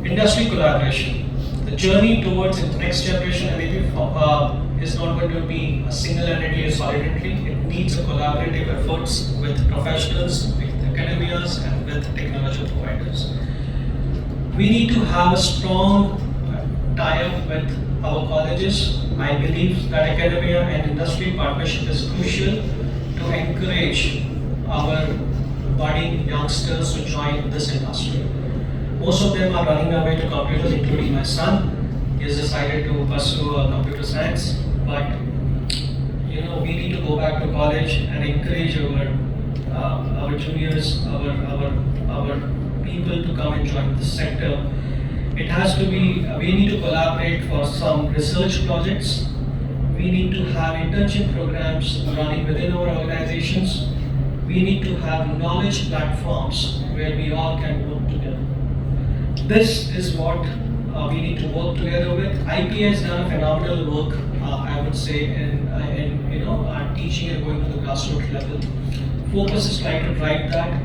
Industry collaboration. The journey towards the next generation MEP is not going to be a single entity or solitary. It needs a collaborative efforts with professionals, with academias, and with technology providers. We need to have a strong tie-up with our colleges. I believe that academia and industry partnership is crucial to encourage our budding youngsters to join this industry. Most of them are running away to computers, including my son. He has decided to pursue computer science, but we need to go back to college and encourage our juniors, our people to come and join this sector. It has to be. We need to collaborate for some research projects. We need to have internship programs running within our organizations. We need to have knowledge platforms where we all can work together. This is what we need to work together with. IPA has done a phenomenal work, I would say, in teaching and going to the grassroots level. Focus is trying to drive that,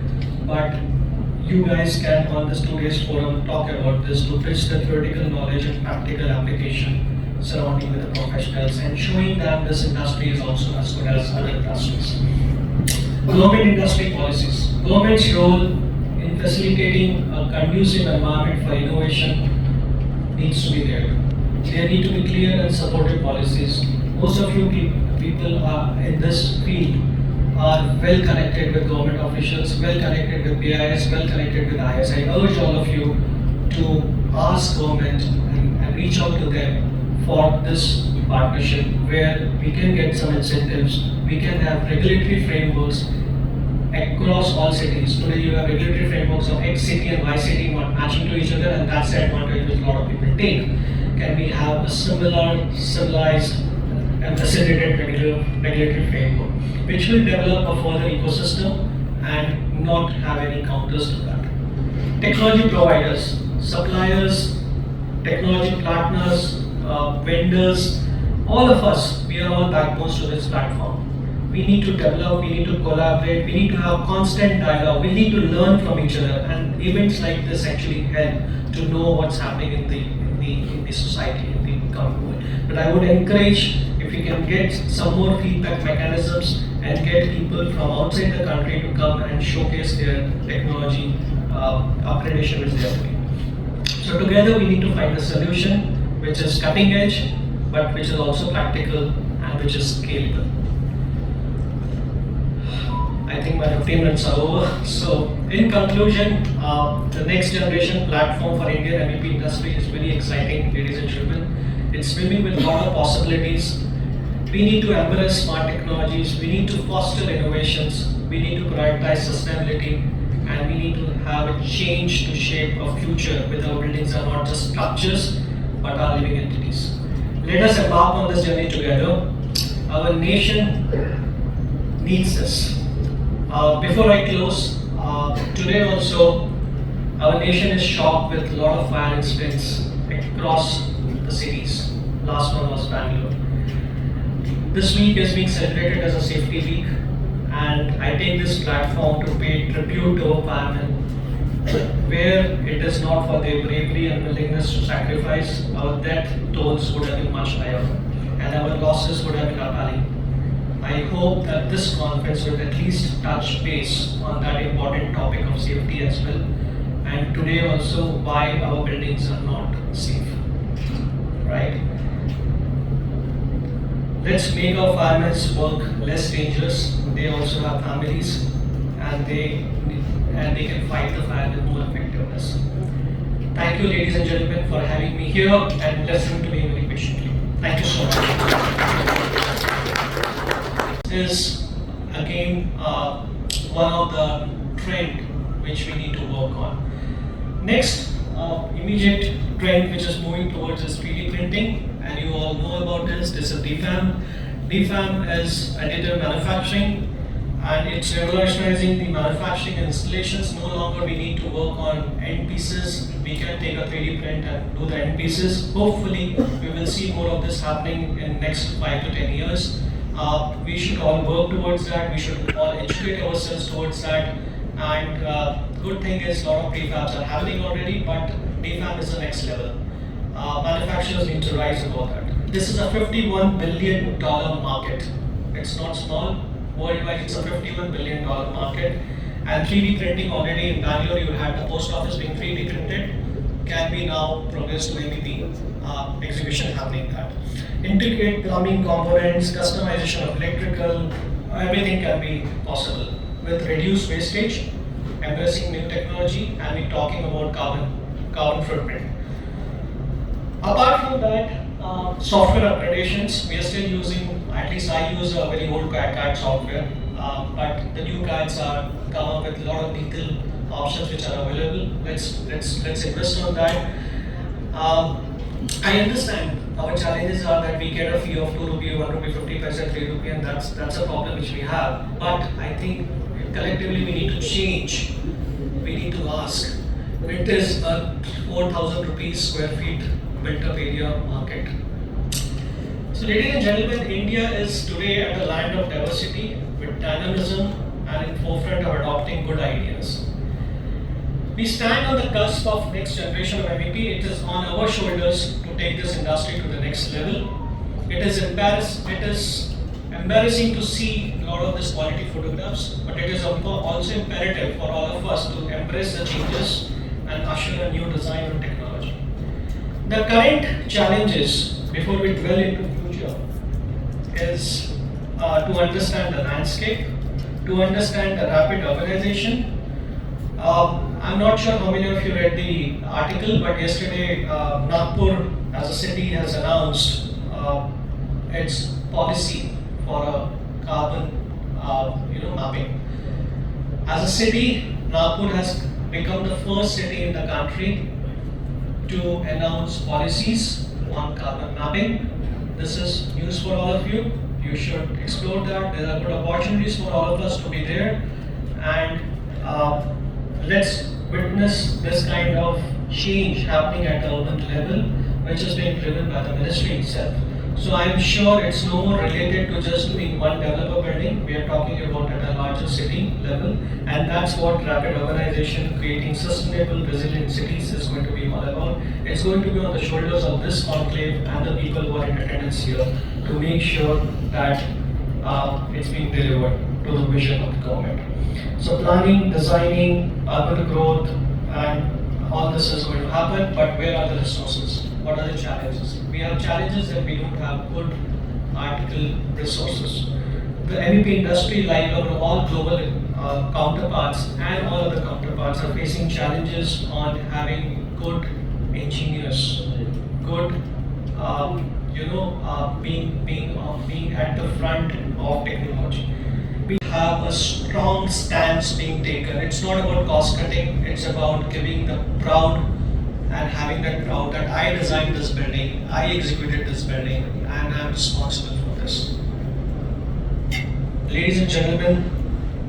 but you guys can on this today's forum talk about this to bridge the theoretical knowledge and practical application surrounding with the professionals and showing them this industry is also as good as other industries. Government industry policies. Government's role in facilitating a conducive environment for innovation needs to be there. There need to be clear and supportive policies. Most of you people are in this field are well connected with government officials, well connected with BIS, well connected with IS. I urge all of you to ask government and reach out to them for this partnership where we can get some incentives, we can have regulatory frameworks across all cities. Today you have regulatory frameworks of X city and Y city not matching to each other, and that's the advantage which a lot of people take. Can we have a similar, civilized and facilitated regulatory framework which will develop a further ecosystem and not have any counters to that. Technology providers, suppliers, technology partners, vendors, all of us, we are all backbones to this platform. We need to develop, we need to collaborate, we need to have constant dialogue, we need to learn from each other, and events like this actually help to know what's happening in the society, in the government. But I would encourage if we can get some more feedback mechanisms and get people from outside the country to come and showcase their technology upgradation which they are doing. So together we need to find a solution which is cutting edge, but which is also practical and which is scalable. I think my 15 minutes are over. So in conclusion, the next generation platform for Indian MEP industry is very exciting, ladies and gentlemen. It's swimming with a lot of possibilities. We need to embrace smart technologies, we need to foster innovations, we need to prioritize sustainability, and we need to have a change to shape a future where our buildings are not just structures, but are living entities. Let us embark on this journey together. Our nation needs this. Before I close, today also, our nation is shocked with a lot of fire incidents across the cities. Last one was Bangalore. This week is being celebrated as a safety week, and I take this platform to pay tribute to our firemen. Where it is not for their bravery and willingness to sacrifice, our death tolls would have been much higher, and our losses would have been appalling. I hope that this conference will at least touch base on that important topic of safety as well, and today also why our buildings are not safe, right? Let's make our firemen's work less dangerous. They also have families, and they can fight the fire with more effectiveness. Thank you, ladies and gentlemen, for having me here and listening to me very patiently. Thank you so much. Is again one of the trend which we need to work on. Next, immediate trend which is moving towards is 3D printing, and you all know about this. This is DFAM. DFAM is additive manufacturing, and it's revolutionizing the manufacturing and installations. No longer we need to work on end pieces. We can take a 3D print and do the end pieces. Hopefully, we will see more of this happening in next 5 to 10 years. We should all work towards that. We should all educate ourselves towards that. And good thing is a lot of prefabs are happening already, but prefab is the next level. Manufacturers need to rise above that. This is a $51 billion market. It's not small. Worldwide, it's a $51 billion market. And 3D printing already in Bangalore, you had the post office being 3D printed, can be now progressed to MEP exhibition happening that. Intricate plumbing components, customization of electrical, everything can be possible with reduced wastage, embracing new technology, and we're talking about carbon footprint. Apart from that, software upgradations, we are still using, at least I use a very old CAD software, but the new CADs are come up with a lot of legal options which are available. Let's invest on that. I understand our challenges are that we get a fee of 2 rupee, 1 rupee, 50 paisa, 3 rupee, and that's a problem which we have. But I think collectively we need to change. We need to ask. It is a 4,000 rupees square feet built up area market. So ladies and gentlemen, India is today at a land of diversity with dynamism and in forefront of adopting good ideas. We stand on the cusp of next generation of MEP. It is on our shoulders to take this industry to the next level. It is embarrassing to see a lot of these quality photographs, but it is also imperative for all of us to embrace the changes and usher a new design and technology. The current challenges, before we dwell into future, is to understand the landscape, to understand the rapid urbanization. I'm not sure how many of you read the article, but yesterday Nagpur as a city has announced its policy for a carbon mapping. As a city, Nagpur has become the first city in the country to announce policies on carbon mapping. This is news for all of you. You should explore that. There are good opportunities for all of us to be there, and let's witness this kind of change happening at the urban level, which is being driven by the ministry itself. So I'm sure it's no more related to just doing one developer building. We are talking about at a larger city level, and that's what rapid urbanization, creating sustainable, resilient cities is going to be all about. It's going to be on the shoulders of this conclave and the people who are in attendance here to make sure that it's being delivered to the vision of the government. So planning, designing, urban growth, and all this is going to happen, but where are the resources? What are the challenges? We have challenges that we don't have good article resources. The MEP industry, like all global counterparts and all other counterparts, are facing challenges on having good engineers, good being at the front of technology. We have a strong stance being taken. It's not about cost cutting, it's about giving the proud and having that proud that I designed this building, I executed this building, and I'm responsible for this. Ladies and gentlemen,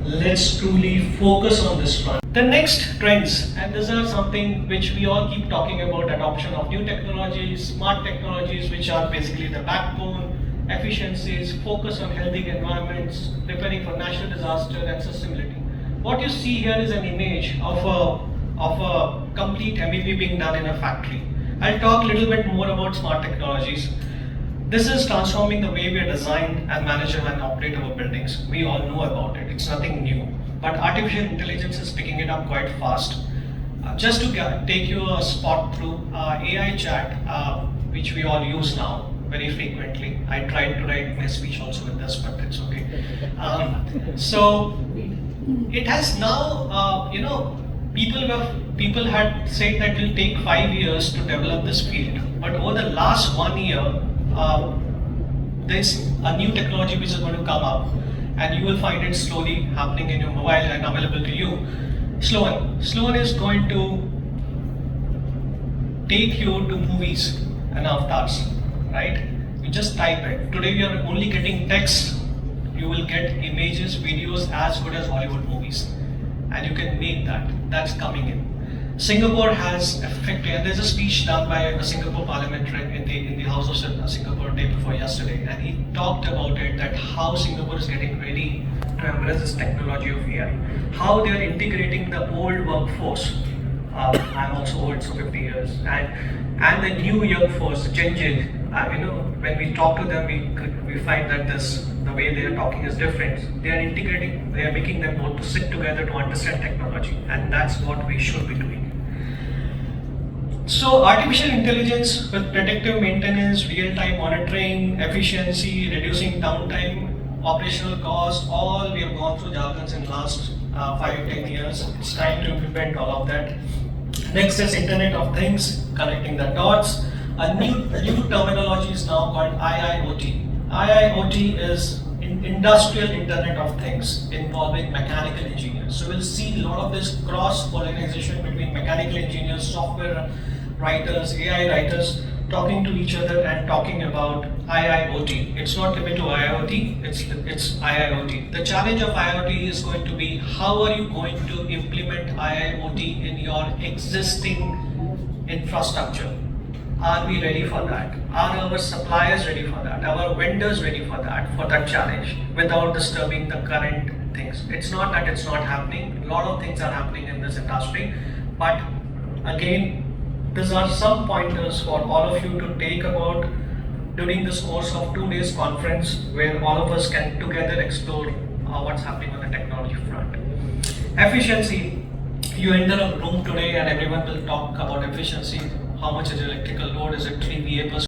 let's truly focus on this front. The next trends, and these are something which we all keep talking about, adoption of new technologies, smart technologies, which are basically the backbone, efficiencies, focus on healthy environments, preparing for natural disaster and sustainability. What you see here is an image of a complete MEP being done in a factory. I'll talk a little bit more about smart technologies. This is transforming the way we design and manage and operate our buildings. We all know about it, it's nothing new. But artificial intelligence is picking it up quite fast. Just to take you a spot through AI chat, which we all use now very frequently. I tried to write my speech also with this, but it's okay. So it has now, people had said that it will take 5 years to develop this field, but over the last 1 year, there's a new technology which is going to come up, and you will find it slowly happening in your mobile and available to you. Sloan is going to take you to movies and avatars, right? You just type it. Today we are only getting text. You will get images, videos as good as Hollywood movies, and you can make that. That's coming in. Singapore has effective, and there's a speech done by a Singapore parliamentarian in the House of Singapore day before yesterday, and he talked about it, that how Singapore is getting ready to embrace this technology of AI, how they are integrating the old workforce. I'm also old, so 50 years, and the new young force, Gen Z. When we talk to them, we find that the way they are talking is different. They are integrating, they are making them both to sit together to understand technology, and that's what we should be doing. So artificial intelligence with predictive maintenance, real-time monitoring, efficiency, reducing downtime, operational costs, all we have gone through jargons in last 5-10 years. It's time to implement all of that. Next is Internet of Things, connecting the dots. A new terminology is now called IIoT. IIoT is Industrial Internet of Things, involving mechanical engineers. So we'll see a lot of this cross-pollination between mechanical engineers, software writers, AI writers, talking to each other and talking about IIoT. It's not limited to IIoT, it's IIoT. The challenge of IIoT is going to be, how are you going to implement IIoT in your existing infrastructure? Are we ready for that? Are our suppliers ready for that? Our vendors ready for that challenge, without disturbing the current things? It's not that it's not happening. A lot of things are happening in this industry, but again, these are some pointers for all of you to take about during this course of 2 days conference, where all of us can together explore what's happening on the technology front. Efficiency. You enter a room today and everyone will talk about efficiency. How much is electrical load? Is it 3 VA per